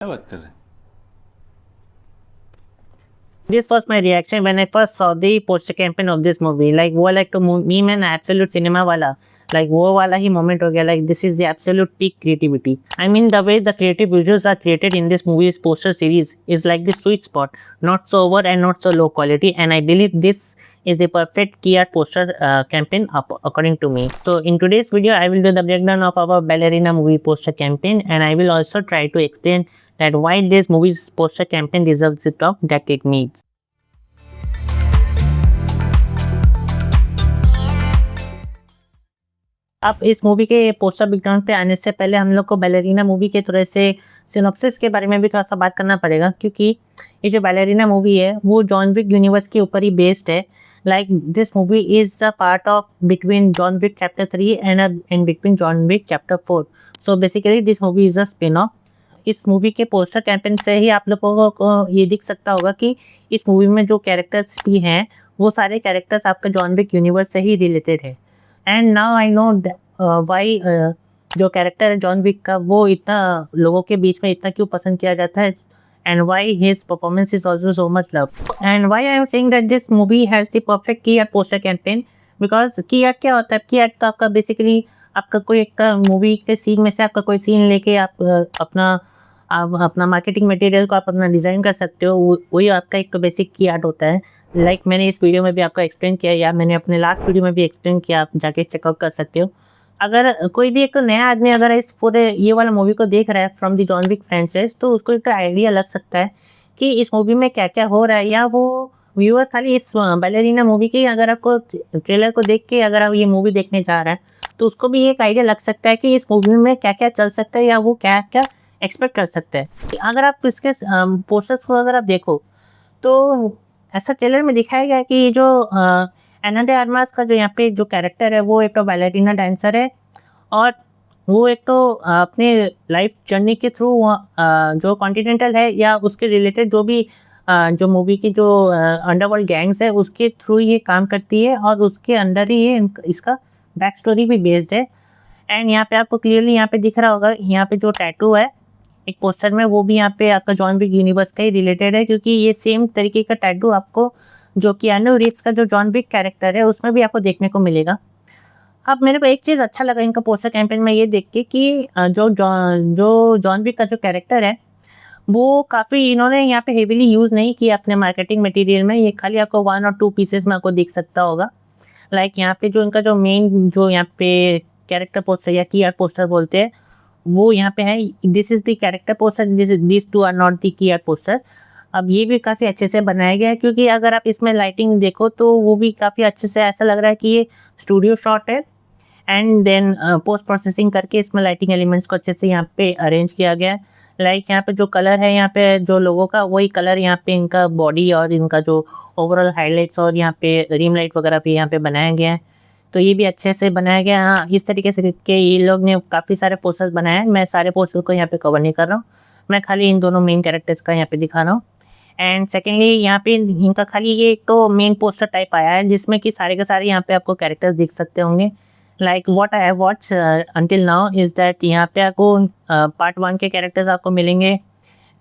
क्या बात कर रहे हैं? This was my reaction when I first saw the poster campaign of this movie. Like वो like to meme and absolute cinema वाला, like वो वाला ही moment हो गया. Like this is the absolute peak creativity. I mean the way the creative visuals are created in this movie's poster series is like the sweet spot, not so over and not so low quality. And I believe this is the perfect key art poster campaign according to me. So in today's video, I will do the breakdown of our ballerina movie poster campaign, and I will also try to explain that why this movie's poster campaign deserves the talk that it needs. अब इस मूवी के poster background पे आने से पहले हम लोग को बैलेरिना मूवी के थोड़े से सिनॉप्सिस के बारे में भी थोड़ा सा बात करना पड़ेगा, क्योंकि ये जो बैलेरिना मूवी है वो जॉन विक यूनिवर्स के ऊपर ही बेस्ड है. Like this movie is a part of between John Wick chapter 3 and between John Wick chapter 4. So basically this movie is a spin off. इस मूवी के पोस्टर कैंपेन से ही आप लोगों को ये दिख सकता होगा कि इस मूवी में जो कैरेक्टर्स भी हैं वो सारे कैरेक्टर्स आपका जॉन विक यूनिवर्स से ही रिलेटेड है. And now I know why जो कैरेक्टर है जॉन विक का वो इतना लोगों के बीच में इतना क्यों पसंद किया जाता है, and why his performance is also so much love, and why I am saying that this movie has the perfect key art poster campaign. Because key art क्या होता है? की आर्ट तो आपका बेसिकली आपका कोई एक मूवी के सीन में से आपका कोई सीन लेके आप अपना मार्केटिंग मटेरियल को आप अपना डिज़ाइन कर सकते हो. वही आपका एक बेसिक की आर्ट होता है. लाइक मैंने इस वीडियो में भी आपको एक्सप्लेन किया, या मैंने अपने लास्ट वीडियो में भी एक्सप्लेन किया, आप जाके चेकआउट कर सकते हो. अगर कोई भी एक नया आदमी अगर इस पूरे ये वाला मूवी को देख रहा है from the John Wick franchise, तो उसको एक आइडिया लग सकता है कि इस मूवी में क्या क्या हो रहा है. या वो व्यूअर खाली इस बैलेरिना मूवी की अगर आपको ट्रेलर को देख के अगर आप ये मूवी देखने जा रहा है तो उसको भी एक आइडिया लग सकता है कि इस मूवी में क्या क्या चल सकता है या वो क्या क्या एक्सपेक्ट कर सकते हैं. अगर आप इसके पोस्टर्स को अगर आप देखो तो ऐसा ट्रेलर में दिखाया गया है कि ये जो एना डे आर्मास का जो यहाँ पे जो कैरेक्टर है वो एक तो बैलेरिना डांसर है, और वो एक तो अपने लाइफ जर्नी के थ्रू जो कॉन्टिनेंटल है या उसके रिलेटेड जो भी जो मूवी की जो अंडरवर्ल्ड गैंग्स है उसके थ्रू ये काम करती है, और उसके अंदर ही ये इसका बैक स्टोरी भी बेस्ड है. एंड यहाँ पे आपको क्लियरली यहाँ पे दिख रहा होगा, यहाँ पे जो टैटू है एक पोस्टर में वो भी यहाँ पे आपका जॉन विक यूनिवर्स का ही रिलेटेड है, क्योंकि ये सेम तरीके का टैटू आपको जो कियानू रीव्स का जो जॉन विक कैरेक्टर है उसमें भी आपको देखने को मिलेगा. अब मेरे को एक चीज़ अच्छा लगा इनका पोस्टर कैंपेन में ये देख के कि जो जॉन विक का जो कैरेक्टर है वो काफ़ी इन्होंने यहाँ पे हेवीली यूज़ नहीं किया अपने मार्केटिंग मटेरियल में. ये खाली आपको 1 और 2 पीसेस में आपको दिख सकता होगा. लाइक यहाँ पे जो इनका जो मेन जो यहाँ पे कैरेक्टर पोस्टर या की आर्ट पोस्टर बोलते हैं वो यहाँ पे है. This is the character poster, this two are not the key art poster. अब ये भी काफ़ी अच्छे से बनाया गया है, क्योंकि अगर आप इसमें लाइटिंग देखो तो वो भी काफ़ी अच्छे से ऐसा लग रहा है कि ये स्टूडियो शॉट है, एंड देन पोस्ट प्रोसेसिंग करके इसमें लाइटिंग एलिमेंट्स को अच्छे से यहाँ पे अरेंज किया गया है. लाइक यहाँ पे जो कलर है यहाँ पे जो लोगों का वही कलर यहाँ पे इनका बॉडी और इनका जो ओवरऑल हाइलाइट्स और यहाँ पे रिम लाइट वगैरह भी यहाँ पे बनाया गया है. तो ये भी अच्छे से बनाया गया है. हाँ, इस तरीके से के ये लोग ने काफ़ी सारे पोस्टर्स बनाए हैं. मैं सारे पोस्टर्स को यहाँ पे कवर नहीं कर रहा हूँ, मैं खाली इन दोनों मेन कैरेक्टर्स का यहाँ पे दिखा रहा हूँ. एंड सेकेंडली यहाँ पे इनका खाली ये एक तो मेन पोस्टर टाइप आया है जिसमें कि सारे के सारे यहाँ पे आपको कैरेक्टर्स दिख सकते होंगे. Like what I have watch until now is that यहाँ पे आपको पार्ट 1 के कैरेक्टर्स आपको मिलेंगे.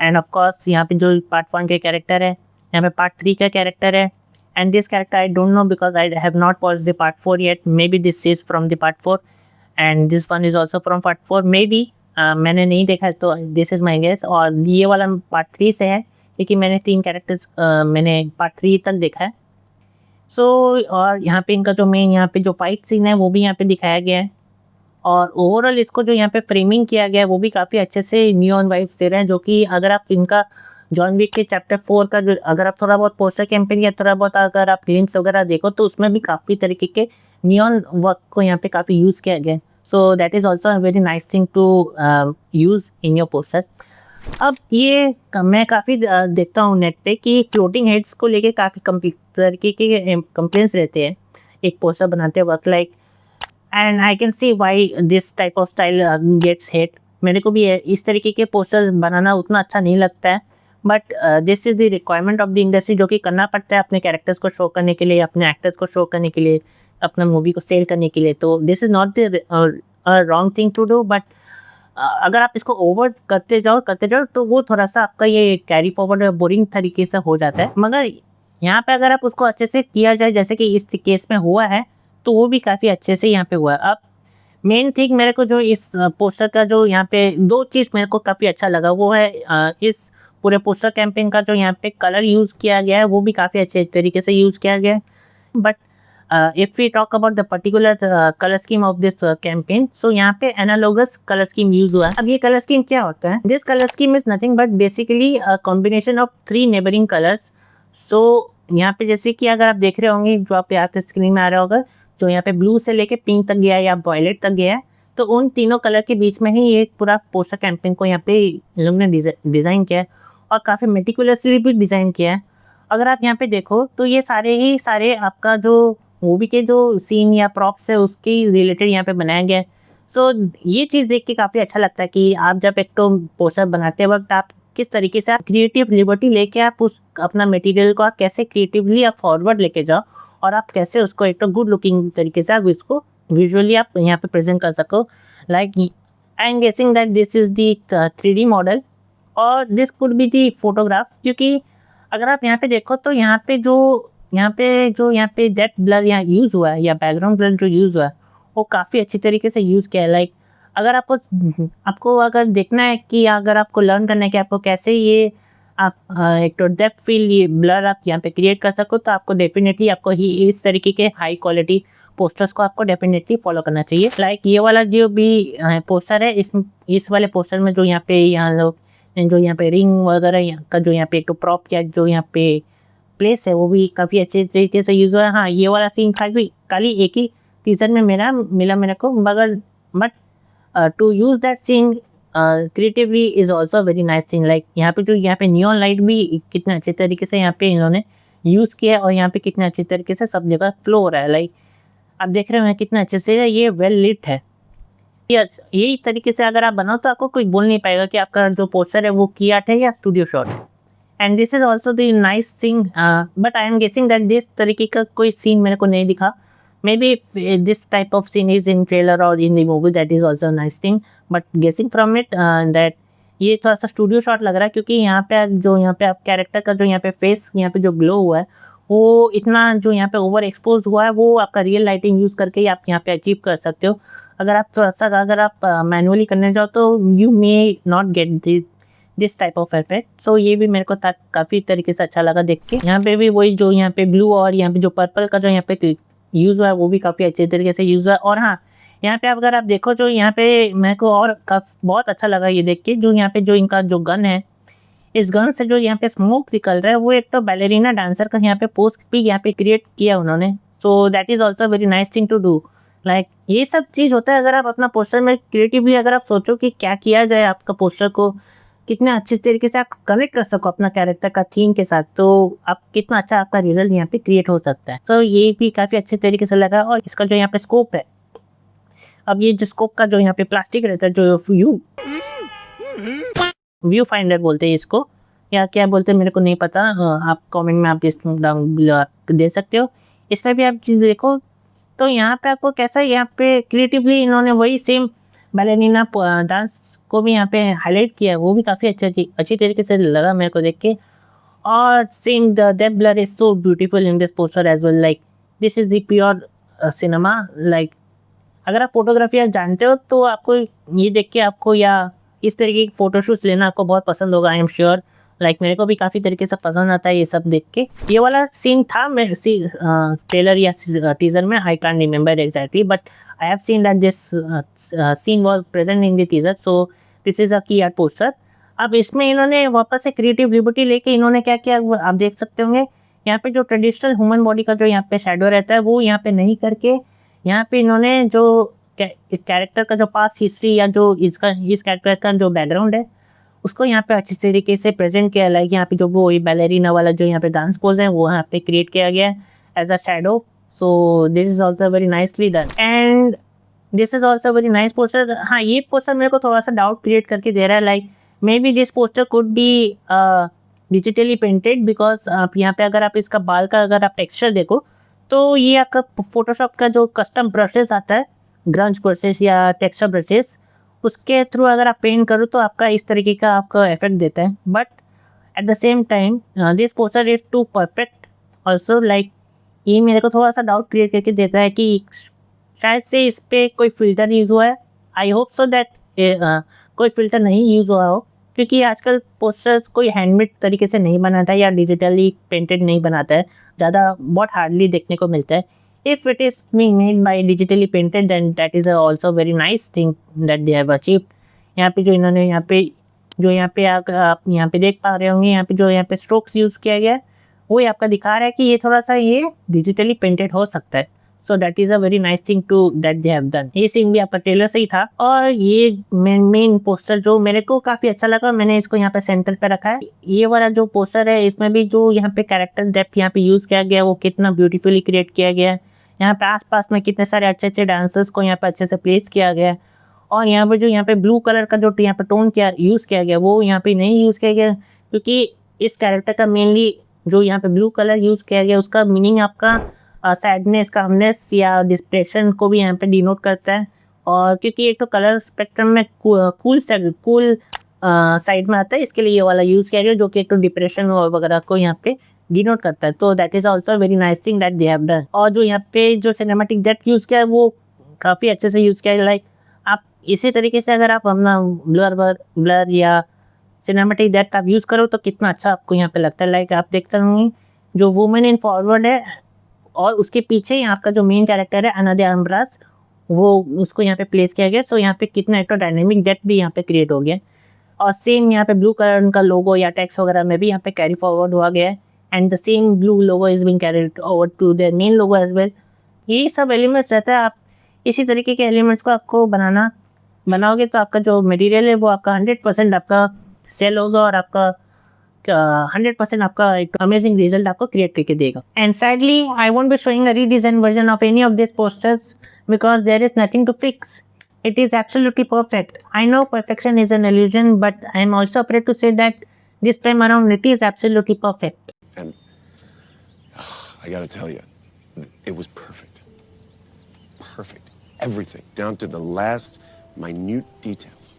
एंड ऑफ कोर्स यहाँ पे जो पार्ट 1 के कैरेक्टर है यहाँ पे पार्ट 3 का कैरेक्टर है. And this character I don't know because I have not watch the part 4 yet. May be this is from the part 4 and this one is also from part 4 may be. मैंने नहीं देखा तो this is my guess. और ये वाला part 3 से है, क्योंकि मैंने 3 कैरेक्टर्स मैंने पार्ट 3 तक देखा है. सो और यहाँ पे इनका जो मेन यहाँ पे जो फाइट सीन है वो भी यहाँ पे दिखाया गया है. और ओवरऑल इसको जो यहाँ पे फ्रेमिंग किया गया है वो भी काफ़ी अच्छे से नियॉन वाइब्स दे रहे हैं, जो कि अगर आप इनका जॉन विक के चैप्टर 4 का जो अगर आप थोड़ा बहुत पोस्टर कैंपेन या थोड़ा बहुत अगर आप लिंक्स वगैरह देखो तो उसमें भी काफ़ी तरीके के नियॉन वर्क को यहाँ पे काफ़ी यूज़ किया गया है. So that is also a very nice thing to use in your poster. अब ये मैं काफ़ी देखता हूँ नेट पे कि फ्लोटिंग हेड्स को लेके काफ़ी तरीके के कंप्लेंट्स रहते हैं एक पोस्टर बनाते वक्त. Like and I can see why this type of style gets hate. मेरे को भी इस तरीके के पोस्टर्स बनाना उतना अच्छा नहीं लगता है, but this is the requirement of the industry, जो कि करना पड़ता है अपने कैरेक्टर्स को शो करने के लिए, अपने एक्टर्स को शो करने के लिए, अपना मूवी को सेल करने के लिए. तो this is not the wrong thing to do, but अगर आप इसको ओवर करते जाओ तो वो थोड़ा-सा आपका ये कैरी फॉरवर्ड बोरिंग तरीके से हो जाता है। मगर यहाँ पे अगर आप उसको अच्छे से किया जाए जैसे कि इस केस में हुआ है, तो वो भी काफ़ी अच्छे से यहाँ पे हुआ है। अब मेन थिंग मेरे को जो इस पोस्टर का जो यहाँ पे 2 चीज़ मेरे को काफ़ी अच्छा लगा वो है इस पूरे पोस्टर कैंपेन का जो यहाँ पे कलर यूज़ किया गया है वो भी काफ़ी अच्छे तरीके से यूज़ किया गया है। But if we talk about the particular colour scheme of this campaign, so यहाँ पे एनालॉगस कलर स्कीम यूज़ हुआ है। अब ये कलर स्कीम क्या होता है? This colour scheme is nothing but basically a combination of 3 neighbouring colours. So यहाँ पे जैसे कि अगर आप देख रहे होंगे जो आप पे आपके स्क्रीन में आ रहा होगा, जो यहाँ पे ब्लू से लेके पिंक तक गया है या वॉयलेट तक गया है, तो उन तीनों कलर के बीच में ही ये पूरा पोस्टर कैंपेन को यहाँ पे इन लोगों ने डिज़ाइन किया है और काफ़ी मेटिकुलसली भी डिज़ाइन किया है। अगर आप यहाँ पे देखो तो ये सारे ही सारे आपका जो मूवी के जो सीन या प्रॉप्स है उसके रिलेटेड यहाँ पे बनाया गया है। सो ये चीज़ देख के काफ़ी अच्छा लगता है कि आप जब एक तो पोस्टर बनाते वक्त आप किस तरीके से आप क्रिएटिव लिबर्टी लेके आप उस अपना मटेरियल को आप कैसे क्रिएटिवली आप फॉरवर्ड लेके जाओ और आप कैसे उसको एक तो गुड लुकिंग तरीके से आप इसको विजुअली आप यहाँ पे प्रेजेंट कर सको। Like I am guessing that this is the 3D model और this could be the photograph, क्योंकि अगर आप यहाँ पे देखो तो यहाँ पे जेट ब्लर यहाँ यूज़ हुआ है या बैकग्राउंड ब्लर जो यूज़ हुआ है वो काफ़ी अच्छी तरीके से यूज़ किया है। लाइक अगर आपको आपको अगर देखना है कि अगर आपको लर्न करना है कि आपको कैसे ये आप एक तो डेप्थ फील ये ब्लर आप यहाँ पे क्रिएट कर सको, तो आपको डेफिनेटली आपको ही इस तरीके के हाई क्वालिटी पोस्टर्स को आपको डेफिनेटली फॉलो करना चाहिए। लाइक ये वाला जो भी पोस्टर है इस वाले पोस्टर में जो यहाँ पे यहाँ लोग जो यहाँ पे रिंग वगैरह यहाँ का जो यहाँ पे एक तो प्रॉप क्या जो यहाँ पे प्लेस है वो भी काफ़ी अच्छे तरीके से यूज़ हुआ है। हाँ, ये वाला सीन खाली एक ही टीज़र में मिला मेरे को, मगर but to use that scene creatively is also very nice thing. Like यहाँ पे नियॉन लाइट भी कितने अच्छे तरीके से यहाँ पे इन्होंने यूज़ किया है और यहाँ पे कितने अच्छे तरीके से सब जगह फ्लो हो रहा है। लाइक आप देख रहे हो कितना अच्छे से ये वेल लिट है। यही तरीके से अगर आप बनाओ तो आपको कोई बोल नहीं पाएगा कि आपका जो पोस्टर है वो की आर्ट है या स्टूडियो शॉट है। And this is also the nice thing, but I am guessing that this तरीके का कोई सीन मेरे को नहीं दिखा। Maybe this type of scene is in trailer और in the movie, that is also nice thing, but guessing from it that ये थोड़ा सा स्टूडियो शॉट लग रहा है, क्योंकि यहाँ पे आप कैरेक्टर का जो यहाँ पे फेस यहाँ पे जो ग्लो हुआ है वो इतना जो यहाँ पे ओवर एक्सपोज हुआ है वो आपका रियल लाइटिंग यूज़ करके ही आप यहाँ पे अचीव कर सकते हो। अगर आप मैनुअली करने जाओ तो you may not get this type of effect. So ये भी मेरे को काफ़ी तरीके से अच्छा लगा देख के। यहाँ पे भी वही जो यहाँ पे ब्लू और यहाँ पे जो पर्पल का जो यहाँ पे यूज़ हुआ है वो भी काफ़ी अच्छे तरीके से यूज़ हुआ है। और हाँ, यहाँ पे अगर आप देखो जो यहाँ पे मेरे को और बहुत अच्छा लगा ये देख के, जो यहाँ पे जो इनका जो गन है, इस गन से जो यहाँ पे स्मोक निकल रहा है वो एक तो बैलेरिना डांसर का यहाँ पे पोस्ट भी यहाँ पे क्रिएट किया उन्होंने। So that is also very nice thing to do. Like ये सब चीज़ होता है अगर आप अपना पोस्टर में क्रिएटिवली अगर आप सोचो कि क्या किया जाए आपका पोस्टर को कितने अच्छे तरीके से आप कनेक्ट कर सको अपना कैरेक्टर का थीम के साथ, तो आप कितना अच्छा आपका रिजल्ट यहाँ पे क्रिएट हो सकता है। सो ये भी काफ़ी अच्छे तरीके से लगा। और इसका जो यहाँ पे स्कोप है, अब ये जो स्कोप का जो यहाँ पे प्लास्टिक रहता है जो व्यू फाइंडर बोलते हैं इसको या क्या बोलते हैं मेरे को नहीं पता, आप कमेंट में आप इसको डाउन दे सकते हो। इसमें भी आप चीज़ देखो तो यहाँ पे आपको कैसा यहाँ पे क्रिएटिवली इन्होंने वही सेम बैलेरिना डांस को भी यहाँ पे हाईलाइट किया है, वो भी काफ़ी अच्छी तरीके से लगा मेरे को देख के। और seeing the depth blur is so beautiful in this poster as well. Like this is the pure cinema. Like अगर आप फोटोग्राफी आप जानते हो तो आपको ये देख के आपको या इस तरीके की फ़ोटोशूट्स लेना आपको बहुत पसंद होगा, आई एम श्योर। लाइक मेरे को भी काफ़ी तरीके से पसंद आता है ये सब देख के। ये वाला सीन था मैं ट्रेलर या टीज़र में, I can't remember exactly, but I have seen that this scene was present in the teaser. So this is a key art poster. अब इसमें इन्होंने वापस से क्रिएटिव लिबर्टी लेके इन्होंने क्या किया वो आप देख सकते होंगे। यहाँ पे जो ट्रेडिशनल ह्यूमन बॉडी का जो यहाँ पे शेडो रहता है वो यहाँ पे नहीं करके यहाँ पे इन्होंने जो इस कैरेक्टर का जो पास्ट हिस्ट्री या जो इस कैरेक्टर का जो बैकग्राउंड है उसको यहाँ पे अच्छी तरीके से प्रेजेंट किया। लाइक यहाँ पे जो वो बैलेरिना वाला जो यहाँ पे डांस पोज है वो यहाँ पे क्रिएट किया गया है as a shadow. So this is also very nicely done and this is also very nice poster. हाँ, ये पोस्टर मेरे को थोड़ा सा डाउट क्रिएट करके दे रहा है। Like may be this poster could be digitally painted, because आप यहाँ पे अगर आप इसका बाल का अगर आप टेक्सचर देखो तो ये आपका फोटोशॉप का जो कस्टम ब्रशेस आता है, ग्रंज ब्रशेस या टेक्सचर ब्रशेस, उसके थ्रू अगर आप पेंट करो तो आपका इस तरीके का आपका इफेक्ट देता है, but at the same time this poster is too perfect also. Like ये मेरे को थोड़ा सा डाउट क्रिएट करके देता है कि शायद से इस पर कोई फ़िल्टर यूज़ हुआ है। आई होप सो दैट कोई फ़िल्टर नहीं यूज़ हुआ हो, क्योंकि आजकल पोस्टर्स कोई हैंडमेड तरीके से नहीं बनाता है या डिजिटली पेंटेड नहीं बनाता है, ज़्यादा बहुत हार्डली देखने को मिलता है। If it is being made by digitally painted then that is also very nice thing that they have achieved. यहाँ पे जो इन्होंने यहाँ पे आप यहाँ पे देख पा रहे होंगे, यहाँ पे स्ट्रोक्स यूज़ किया गया है, वो ही आपका दिखा रहा है कि ये थोड़ा-सा ये डिजिटली पेंटेड हो सकता है। So that is a very nice thing to that they have done. ये सीन भी आपका ट्रेलर से ही था और ये मेन पोस्टर जो मेरे को काफ़ी अच्छा लगा, मैंने इसको यहाँ पे सेंटर पे रखा है। ये वाला जो पोस्टर है इसमें भी जो यहाँ पे कैरेक्टर डेप्थ यहाँ पे यूज़ किया गया है वो कितना ब्यूटीफुली क्रिएट किया गया है। यहाँ पे आस-पास में कितने सारे अच्छे-अच्छे डांसर्स को यहाँ पे अच्छे से प्लेस किया गया है और यहाँ पे ब्लू कलर का जो यहाँ पे टोन यूज़ किया गया वो यहाँ पे नहीं यूज़ किया गया, क्योंकि इस कैरेक्टर का मेनली जो यहाँ पे ब्लू कलर यूज़ किया गया उसका मीनिंग आपका सैडनेस, कामनेस या डिप्रेशन को भी यहाँ पे डिनोट करता है। और क्योंकि एक तो कलर स्पेक्ट्रम में कूल साइड में आता है, इसके लिए ये वाला यूज़ किया गया जो कि एक तो डिप्रेशन वगैरह को यहाँ पे डिनोट करता है। तो that is also very nice thing that they have done. और जो यहाँ पे जो सिनेमैटिक डेप्थ यूज़ किया है वो काफ़ी अच्छे से यूज़ किया है। लाइक आप इसी तरीके से अगर आप अपना ब्लर या सिनेमैटिक डेप्थ आप यूज़ करो तो कितना अच्छा आपको यहाँ पे लगता है। लाइक आप देखते होंगे जो वुमेन इन फॉरवर्ड है और उसके पीछे यहाँ का जो मेन कैरेक्टर है अनादे अम्ब्रास, वो उसको यहाँ पे प्लेस किया गया। सो यहाँ पे कितना एक तो डायनेमिक डेप्थ भी यहाँ पे क्रिएट हो गया और सेम यहाँ पे ब्लू कलर का लोगो या टेक्स्ट वगैरह में भी यहाँ पे कैरी फॉरवर्ड हुआ गया है and the same blue logo is being carried over to their main logo as well. ये सब एलिमेंट्स रहता है, आप इसी तरीके के एलिमेंट्स को आपको बनाओगे तो आपका जो मटेरियल है वो आपका 100% आपका सेल होगा और आपका 100% आपका एक अमेजिंग रिजल्ट आपको क्रिएट करके देगा। And sadly I won't be showing a redesign version of any of this posters because there is nothing to fix. It is absolutely perfect. I know perfection is an illusion, but I am also afraid to say that this time around it is absolutely perfect. And I gotta tell you, it was perfect. Perfect. Everything, down to the last minute details.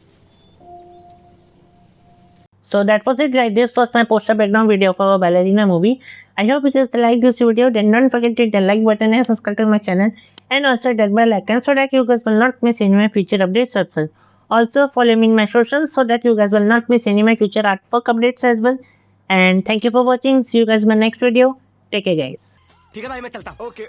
So that was it, guys. This was my poster background video for Ballerina movie. I hope you guys like this video. Then don't forget to hit the like button and subscribe to my channel. And also that bell icon so that you guys will not miss any of my future updates as well. Also follow me in my socials so that you guys will not miss any of my future artwork updates as well. And thank you for watching. See you guys in my next video. Take care, guys. ठीक है भाई, मैं चलता हूँ। Okay.